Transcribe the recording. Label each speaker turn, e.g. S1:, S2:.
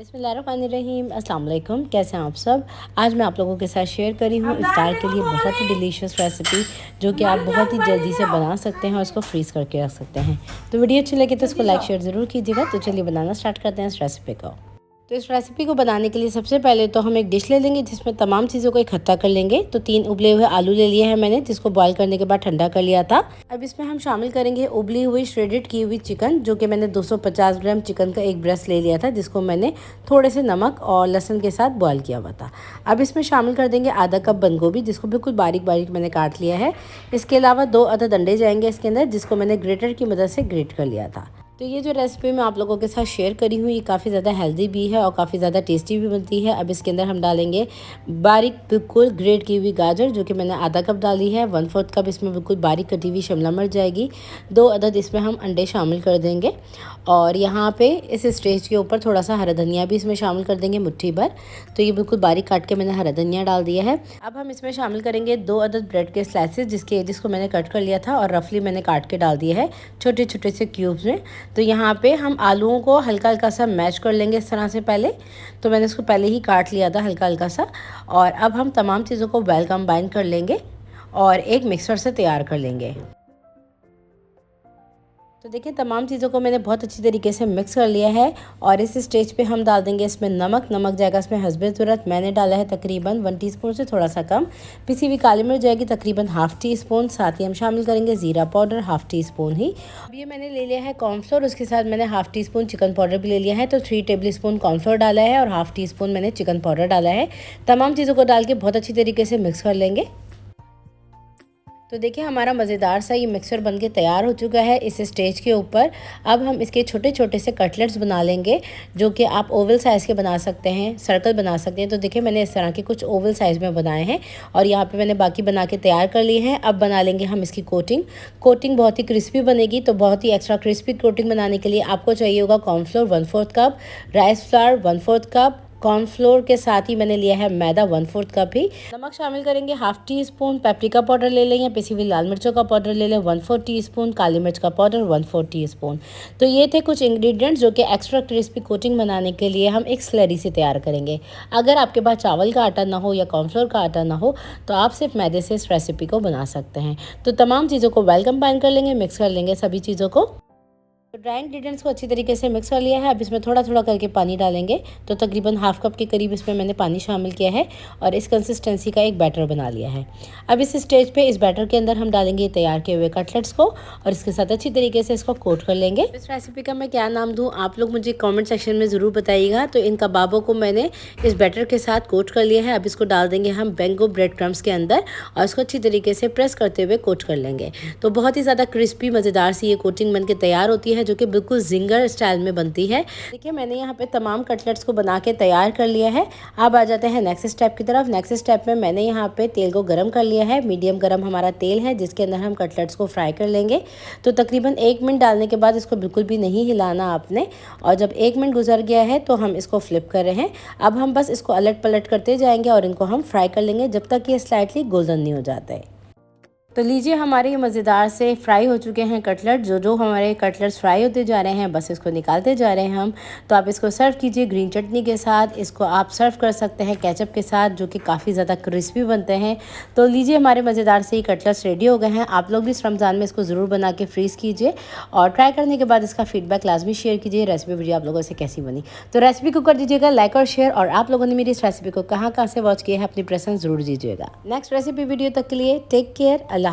S1: बिस्मिल्लाहिर्रहमानिर्रहीम, अस्सलाम वालेकुम। कैसे हैं आप सब। आज मैं आप लोगों के साथ शेयर करी हूँ इफ्तार के लिए बहुत ही डिलीशियस रेसिपी जो कि आप बहुत ही जल्दी से बना सकते हैं और इसको फ्रीज़ करके रख सकते हैं। तो वीडियो अच्छी लगे तो इसको लाइक शेयर ज़रूर कीजिएगा। तो चलिए बनाना स्टार्ट करते हैं इस रेसिपी को। तो इस रेसिपी को बनाने के लिए सबसे पहले तो हम एक डिश ले लेंगे जिसमें तमाम चीज़ों को इकट्ठा कर लेंगे। तो 3 उबले हुए आलू ले लिए हैं मैंने, जिसको बॉईल करने के बाद ठंडा कर लिया था। अब इसमें हम शामिल करेंगे उबली हुई श्रेडेड की हुई चिकन, जो कि मैंने 250 ग्राम चिकन का एक ब्रेस्ट ले लिया था, जिसको मैंने थोड़े से नमक और लहसुन के साथ बॉईल किया हुआ था। अब इसमें शामिल कर देंगे आधा कप बंद गोभी, जिसको बिल्कुल बारीक बारीक मैंने काट लिया है। इसके अलावा 2 अदद अंडे जाएंगे इसके अंदर, जिसको मैंने ग्रेटर की मदद से ग्रेट कर लिया था। तो ये जो रेसिपी मैं आप लोगों के साथ शेयर करी हूँ ये काफ़ी ज़्यादा हेल्दी भी है और काफ़ी ज़्यादा टेस्टी भी बनती है। अब इसके अंदर हम डालेंगे बारीक बिल्कुल ग्रेट की हुई गाजर, जो कि मैंने आधा कप डाली है। 1/4 कप इसमें बिल्कुल बारीक कटी हुई शिमला मिर्च जाएगी। 2 अदद इसमें हम अंडे शामिल कर देंगे और यहाँ पे इस स्टेज के ऊपर थोड़ा सा हरा धनिया भी इसमें शामिल कर देंगे, मुट्ठी भर। तो ये बिल्कुल बारीक काट के मैंने हरा धनिया डाल दिया है। अब हम इसमें शामिल करेंगे 2 अदद ब्रेड के स्लाइसेस, जिसको मैंने कट कर लिया था और रफली मैंने काट के डाल दिया है छोटे छोटे से क्यूब्स में। तो यहाँ पे हम आलूओं को हल्का हल्का सा मैश कर लेंगे इस तरह से पहले। तो मैंने इसको पहले ही काट लिया था हल्का हल्का सा। और अब हम तमाम चीज़ों को वेल कंबाइन कर लेंगे और एक मिक्सर से तैयार कर लेंगे। तो देखिए तमाम चीज़ों को मैंने बहुत अच्छी तरीके से मिक्स कर लिया है और इस स्टेज पे हम डाल देंगे इसमें नमक जाएगा इसमें हस्बे ज़रूरत। मैंने डाला है तकरीबन 1 टीस्पून से थोड़ा सा कम। पिसी हुई काली मिर्च जाएगी तकरीबन ½ टीस्पून। साथ ही हम शामिल करेंगे ज़ीरा पाउडर ½ टीस्पून ही। अब ये मैंने ले लिया है कॉर्नफ्लोर, उसके साथ मैंने ½ टीस्पून चिकन पाउडर भी ले लिया है। तो 3 टेबल स्पून कॉर्नफ्लोर डाला है और ½ टीस्पून मैंने चिकन पाउडर डाला है। तमाम चीज़ों को डाल के बहुत अच्छी तरीके से मिक्स कर लेंगे। तो देखिए हमारा मज़ेदार सा ये मिक्सर बनके तैयार हो चुका है इस स्टेज के ऊपर। अब हम इसके छोटे छोटे से कटलेट्स बना लेंगे, जो कि आप ओवल साइज़ के बना सकते हैं, सर्कल बना सकते हैं। तो देखिए मैंने इस तरह के कुछ ओवल साइज़ में बनाए हैं और यहाँ पे मैंने बाकी बना के तैयार कर लिए हैं। अब बना लेंगे हम इसकी कोटिंग बहुत ही क्रिस्पी बनेगी। तो बहुत ही एक्स्ट्रा क्रिस्पी कोटिंग बनाने के लिए आपको चाहिए होगा cornflour 1/4 cup, rice flour 1/4 cup, cornflour के साथ ही मैंने लिया है मैदा 1/4 कप ही। नमक शामिल करेंगे ½ टीस्पून, पेपरिका पाउडर ले लें या पिसी हुई लाल मिर्चों का पाउडर ले लें 1/4 टीस्पून, काली मिर्च का पाउडर 1/4 टीस्पून। तो ये थे कुछ इंग्रेडिएंट्स जो कि एक्स्ट्रा क्रिस्पी कोटिंग बनाने के लिए हम एक स्लरी से तैयार करेंगे। अगर आपके पास चावल का आटा ना हो या कॉर्नफ्लोर का आटा ना हो तो आप सिर्फ मैदे से इस रेसिपी को बना सकते हैं। तो तमाम चीज़ों को वेल कंबाइन कर लेंगे, मिक्स कर लेंगे सभी चीज़ों को। तो ड्राई इंग्रेडिएंट्स को अच्छी तरीके से मिक्स कर लिया है। अब इसमें थोड़ा थोड़ा करके पानी डालेंगे। तो तकरीबन ½ कप के करीब इसमें मैंने पानी शामिल किया है और इस कंसिस्टेंसी का एक बैटर बना लिया है। अब इस स्टेज पे इस बैटर के अंदर हम डालेंगे तैयार किए हुए कटलेट्स को और इसके साथ अच्छी तरीके से इसको कोट कर लेंगे। इस रेसिपी का मैं क्या नाम दूँ आप लोग मुझे कॉमेंट सेक्शन में ज़रूर बताइएगा। तो इन कबाबों को मैंने इस बैटर के साथ कोट कर लिया है। अब इसको डाल देंगे हम बैंगो ब्रेड क्रम्स के अंदर और इसको अच्छी तरीके से प्रेस करते हुए कोट कर लेंगे। तो बहुत ही ज़्यादा क्रिस्पी मज़ेदार सी ये कोटिंग बन के तैयार होती है, जो कि बिल्कुल जिंगर स्टाइल में बनती है। देखिए मैंने यहाँ पे तमाम कटलेट्स को बना के तैयार कर लिया है। अब आ जाते हैं नेक्स्ट स्टेप की तरफ। नेक्स्ट स्टेप में मैंने यहाँ पे तेल को गरम कर लिया है। मीडियम गरम हमारा तेल है, जिसके अंदर हम कटलेट्स को फ्राई कर लेंगे। तो तकरीबन 1 मिनट डालने के बाद इसको बिल्कुल भी नहीं हिलाना आपने। और जब 1 मिनट गुजर गया है तो हम इसको फ्लिप कर रहे हैं। अब हम बस इसको अलट पलट करते जाएंगे और इनको हम फ्राई कर लेंगे जब तक ये स्लाइटली गोल्डन नहीं हो जाते। तो लीजिए हमारे ये मज़ेदार से फ्राई हो चुके हैं कटलेट। जो हमारे कटलेट्स फ्राई होते जा रहे हैं बस इसको निकालते जा रहे हैं हम। तो आप इसको सर्व कीजिए ग्रीन चटनी के साथ। इसको आप सर्व कर सकते हैं केचप के साथ, जो कि काफ़ी ज़्यादा क्रिस्पी बनते हैं। तो लीजिए हमारे मज़ेदार से ये कटलेट्स रेडी हो गए हैं। आप लोग भी इस रमज़ान में इसको ज़रूर बना के फ्रीज़ कीजिए और ट्राई करने के बाद इसका फीडबैक लाजमी शेयर कीजिए। रेसिपी वीडियो आप लोगों से कैसी बनी। तो रेसिपी को कर दीजिएगा लाइक और शेयर, और आप लोगों ने मेरी इस रेसिपी को कहाँ से वॉच किया है अपनी प्रेजेंस ज़रूर दीजिएगा। नेक्स्ट रेसिपी वीडियो तक के लिए टेक केयर, अल्लाह।